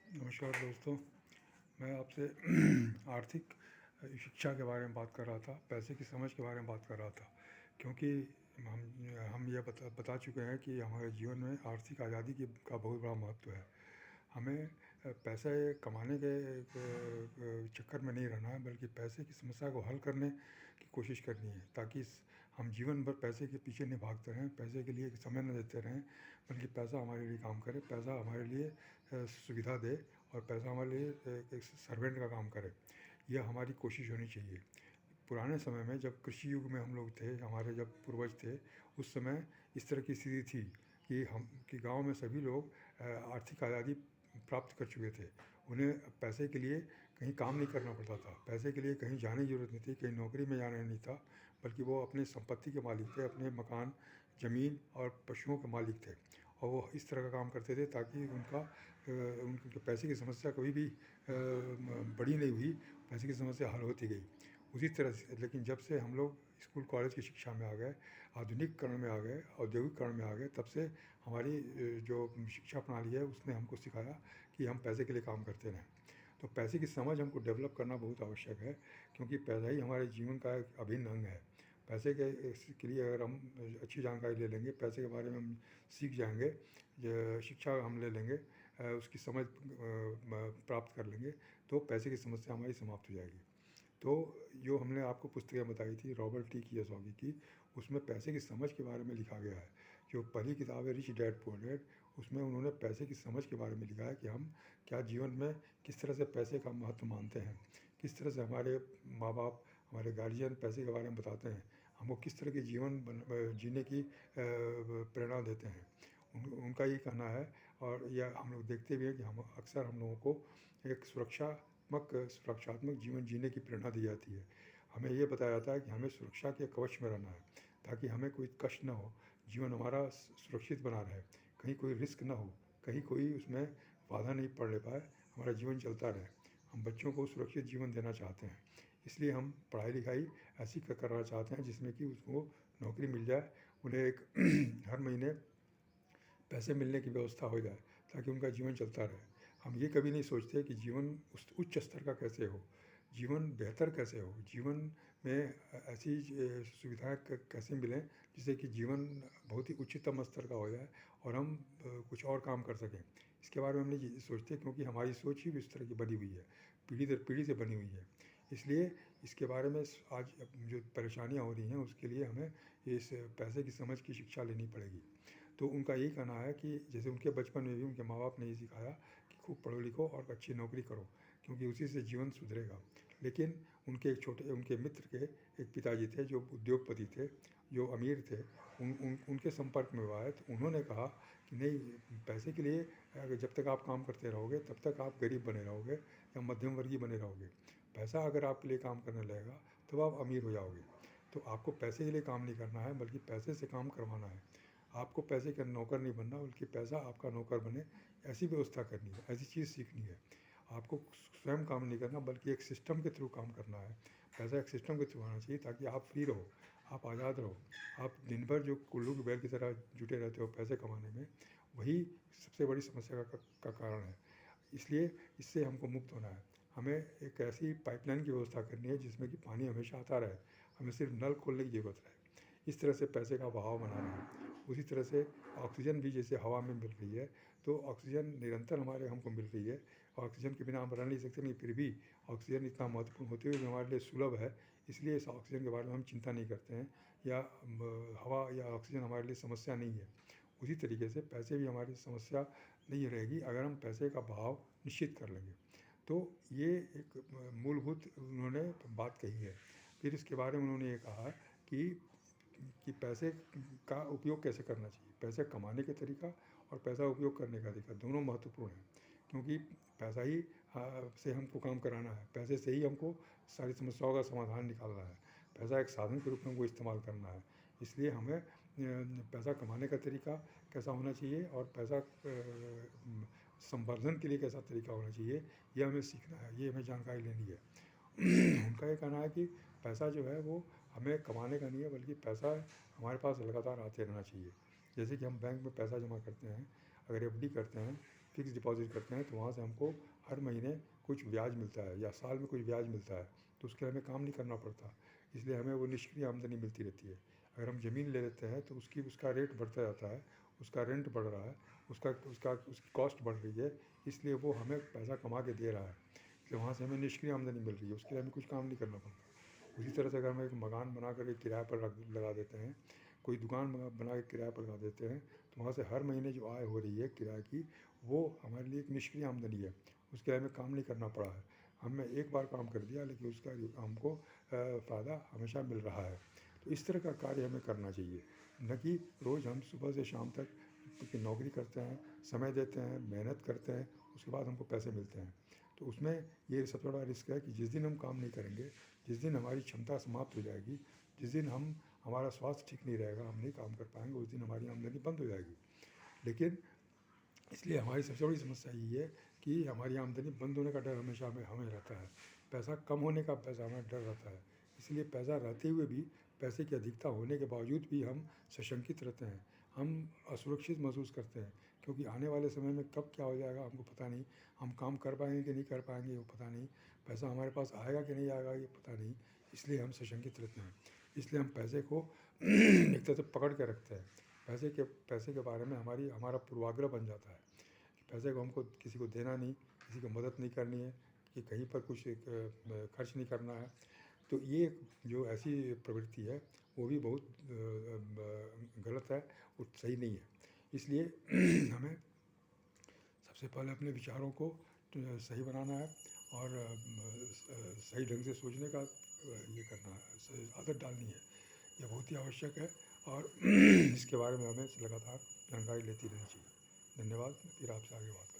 नमस्कार दोस्तों। मैं आपसे आर्थिक शिक्षा के बारे में बात कर रहा था, पैसे की समझ के बारे में बात कर रहा था। क्योंकि हम ये बता चुके हैं कि हमारे जीवन में आर्थिक आज़ादी का बहुत बड़ा महत्व है। हमें पैसे कमाने के चक्कर में नहीं रहना है, बल्कि पैसे की समस्या को हल करने की कोशिश करनी है, ताकि हम जीवन भर पैसे के पीछे नहीं भागते रहें, पैसे के लिए समय न देते रहें, बल्कि पैसा हमारे लिए काम करे, पैसा हमारे लिए सुविधा दे और पैसा हमारे लिए एक सर्वेंट का काम करे। यह हमारी कोशिश होनी चाहिए। पुराने समय में जब कृषि युग में हम लोग थे, हमारे जब पूर्वज थे, उस समय इस तरह की स्थिति थी कि गांव में सभी लोग आर्थिक आज़ादी प्राप्त कर चुके थे। उन्हें पैसे के लिए कहीं काम नहीं करना पड़ता था, पैसे के लिए कहीं जाने की ज़रूरत नहीं थी, कहीं नौकरी में जाना नहीं था, बल्कि वो अपनी संपत्ति के मालिक थे, अपने मकान, ज़मीन और पशुओं के मालिक थे। और वो इस तरह का काम करते थे ताकि उनके पैसे की समस्या कभी भी बड़ी नहीं हुई, पैसे की समस्या हल होती गई उसी तरह से। लेकिन जब से हम लोग स्कूल कॉलेज की शिक्षा में आ गए, आधुनिकीकरण में आ गए, औद्योगिकरण में आ गए, तब से हमारी जो शिक्षा प्रणाली है उसने हमको सिखाया कि हम पैसे के लिए काम करते रहें। तो पैसे की समझ हमको डेवलप करना बहुत आवश्यक है, क्योंकि पैसा ही हमारे जीवन का एक अभिन्न अंग है। पैसे के लिए अगर हम अच्छी जानकारी ले लेंगे, पैसे के बारे में हम सीख जाएंगे, शिक्षा हम ले लेंगे, उसकी समझ प्राप्त कर लेंगे, तो पैसे की समस्या हमारी समाप्त हो जाएगी। तो जो हमने आपको पुस्तकें बताई थी रॉबर्ट टी कियोसाकी की, उसमें पैसे की समझ के बारे में लिखा गया है। जो पहली किताब है रिच डैड पुअर डैड, उसमें उन्होंने पैसे की समझ के बारे में लिखा है कि हम क्या जीवन में किस तरह से पैसे का महत्व मानते हैं, किस तरह से हमारे माँ बाप, हमारे गार्जियन पैसे के बारे में बताते हैं, हमको किस तरह के जीवन जीने की प्रेरणा देते हैं। उनका ये कहना है, और यह हम लोग देखते भी हैं कि हम लोगों को एक सुरक्षात्मक जीवन जीने की प्रेरणा दी जाती है। हमें ये बताया जाता है कि हमें सुरक्षा के कवच में रहना है, ताकि हमें कोई कष्ट न हो, जीवन हमारा सुरक्षित बना रहे, कहीं कोई रिस्क ना हो, कहीं कोई उसमें बाधा नहीं पड़ने पाए, हमारा जीवन चलता रहे। हम बच्चों को सुरक्षित जीवन देना चाहते हैं, इसलिए हम पढ़ाई लिखाई ऐसी करना चाहते हैं जिसमें कि उसको नौकरी मिल जाए, उन्हें एक हर महीने पैसे मिलने की व्यवस्था हो जाए, ताकि उनका जीवन चलता रहे। हम ये कभी नहीं सोचते कि जीवन उस उच्च स्तर का कैसे हो, जीवन बेहतर कैसे हो, जीवन में ऐसी सुविधाएं कैसे मिलें जिससे कि जीवन बहुत ही उच्चतम स्तर का हो जाए और हम कुछ और काम कर सकें। इसके बारे में हम नहीं सोचते, क्योंकि हमारी सोच ही इस तरह की बनी हुई है, पीढ़ी दर पीढ़ी से बनी हुई है। इसलिए इसके बारे में आज जो परेशानियां हो रही हैं, उसके लिए हमें इस पैसे की समझ की शिक्षा लेनी पड़ेगी। तो उनका यही कहना है कि जैसे उनके बचपन में भी उनके माँ बाप ने ये सिखाया कि खूब पढ़ो लिखो और अच्छी नौकरी करो, क्योंकि उसी से जीवन सुधरेगा। लेकिन उनके मित्र के एक पिताजी थे जो उद्योगपति थे, जो अमीर थे, उनके संपर्क में हुआ है, तो उन्होंने कहा कि नहीं, पैसे के लिए अगर जब तक आप काम करते रहोगे तब तक आप गरीब बने रहोगे या मध्यम वर्गीय बने रहोगे। पैसा अगर आपके लिए काम करने लगेगा तो आप अमीर हो जाओगे। तो आपको पैसे के लिए काम नहीं करना है, बल्कि पैसे से काम करवाना है। आपको पैसे का नौकर नहीं बनना, बल्कि पैसा आपका नौकर बने, ऐसी व्यवस्था करनी है, ऐसी चीज़ सीखनी है। आपको स्वयं काम नहीं करना, बल्कि एक सिस्टम के थ्रू काम करना है। पैसा एक सिस्टम के थ्रू आना चाहिए, ताकि आप फ्री रहो, आप आज़ाद रहो। आप दिन भर जो कुल्लू की बैल की तरह जुटे रहते हो पैसे कमाने में, वही सबसे बड़ी समस्या का कारण है। इसलिए इससे हमको मुक्त होना है। हमें एक ऐसी पाइपलाइन की व्यवस्था करनी है जिसमें कि पानी हमेशा आता रहे, हमें सिर्फ नल खोलने की ज़रूरत है। इस तरह से पैसे का बहाव बना रहे। उसी तरह से ऑक्सीजन भी जैसे हवा में मिल रही है, तो ऑक्सीजन निरंतर हमारे हमको मिल रही है। ऑक्सीजन के बिना हम रह नहीं सकते, नहीं, फिर भी ऑक्सीजन इतना महत्वपूर्ण होते हुए भी हमारे लिए सुलभ है, इसलिए इस ऑक्सीजन के बारे में हम चिंता नहीं करते हैं, या हवा या ऑक्सीजन हमारे लिए समस्या नहीं है। उसी तरीके से पैसे भी हमारी समस्या नहीं रहेगी, अगर हम पैसे का बहाव निश्चित कर लेंगे। तो ये एक मूलभूत उन्होंने बात कही है। फिर इसके बारे में उन्होंने ये कहा कि पैसे का उपयोग कैसे करना चाहिए। पैसे कमाने के तरीका और पैसा उपयोग करने का तरीका दोनों महत्वपूर्ण हैं, क्योंकि पैसा ही से हमको काम कराना है, पैसे से ही हमको सारी समस्याओं का समाधान निकालना है। पैसा एक साधन के रूप में हमको इस्तेमाल करना है। इसलिए हमें पैसा कमाने का तरीका कैसा होना चाहिए और पैसा संवर्धन के लिए कैसा तरीका होना चाहिए, ये हमें सीखना है, ये हमें जानकारी लेनी है। उनका ये कहना है कि पैसा जो है वो हमें कमाने का नहीं है, बल्कि पैसा हमारे पास लगातार आते रहना चाहिए। जैसे कि हम बैंक में पैसा जमा करते हैं, अगर एफडी करते हैं, फ़िक्स डिपॉज़िट करते हैं तो वहाँ से हमको हर महीने कुछ ब्याज मिलता है या साल में कुछ ब्याज मिलता है, तो उसके लिए हमें काम नहीं करना पड़ता, इसलिए हमें वो निष्क्रिय आमदनी मिलती रहती है। अगर हम ज़मीन ले लेते हैं तो उसका रेट बढ़ता जाता है, उसका रेंट बढ़ रहा है, उसकी कॉस्ट बढ़ रही है, इसलिए वो हमें पैसा कमा के दे रहा है, इसलिए वहाँ से हमें निष्क्रिय आमदनी मिल रही है, उसके लिए हमें कुछ काम नहीं करना पड़ता। उसी तरह से अगर हम एक मकान बना कर के किराए पर लगा देते हैं, कोई दुकान बना के किराए पर लगा देते हैं, तो वहाँ से हर महीने जो आय हो रही है किराए की, वो हमारे लिए एक निष्क्रिय आमदनी है, उसके लिए हमें काम नहीं करना पड़ा है। हमने एक बार काम कर दिया लेकिन उसका हमको फ़ायदा हमेशा मिल रहा है। तो इस तरह का कार्य हमें करना चाहिए, न कि रोज़ हम सुबह से शाम तक की नौकरी करते हैं, समय देते हैं, मेहनत करते हैं, उसके बाद हमको पैसे मिलते हैं। तो उसमें ये सबसे बड़ा रिस्क है कि जिस दिन हम काम नहीं करेंगे, जिस दिन हमारी क्षमता समाप्त हो जाएगी, जिस दिन हमारा स्वास्थ्य ठीक नहीं रहेगा, हम नहीं काम कर पाएंगे, उस दिन हमारी आमदनी बंद हो जाएगी। लेकिन इसलिए हमारी सबसे बड़ी समस्या यही है कि हमारी आमदनी बंद होने का डर हमेशा हमें हमें रहता है, पैसा कम होने का हमें डर रहता है। इसलिए पैसा रहते हुए भी, पैसे की अधिकता होने के बावजूद भी हम सशंकित रहते हैं, हम असुरक्षित महसूस करते हैं, क्योंकि आने वाले समय में कब क्या हो जाएगा हमको पता नहीं, हम काम कर पाएंगे कि नहीं कर पाएंगे वो पता नहीं, पैसा हमारे पास आएगा कि नहीं आएगा ये पता नहीं, इसलिए हम सशंकित रहते हैं। इसलिए हम पैसे को एक तरह से पकड़ के रखते हैं, पैसे के बारे में हमारा पूर्वाग्रह बन जाता है कि पैसे को हमको किसी को देना नहीं, किसी को मदद नहीं करनी है, कि कहीं पर कुछ खर्च नहीं करना है। तो ये जो ऐसी प्रवृत्ति है वो भी बहुत गलत है और सही नहीं है। इसलिए हमें सबसे पहले अपने विचारों को सही बनाना है और सही ढंग से सोचने का ये करना है, आदत डालनी है, यह बहुत ही आवश्यक है और इसके बारे में हमें लगातार जानकारी लेती रहनी चाहिए। धन्यवाद, फिर आपसे आगे बात करें।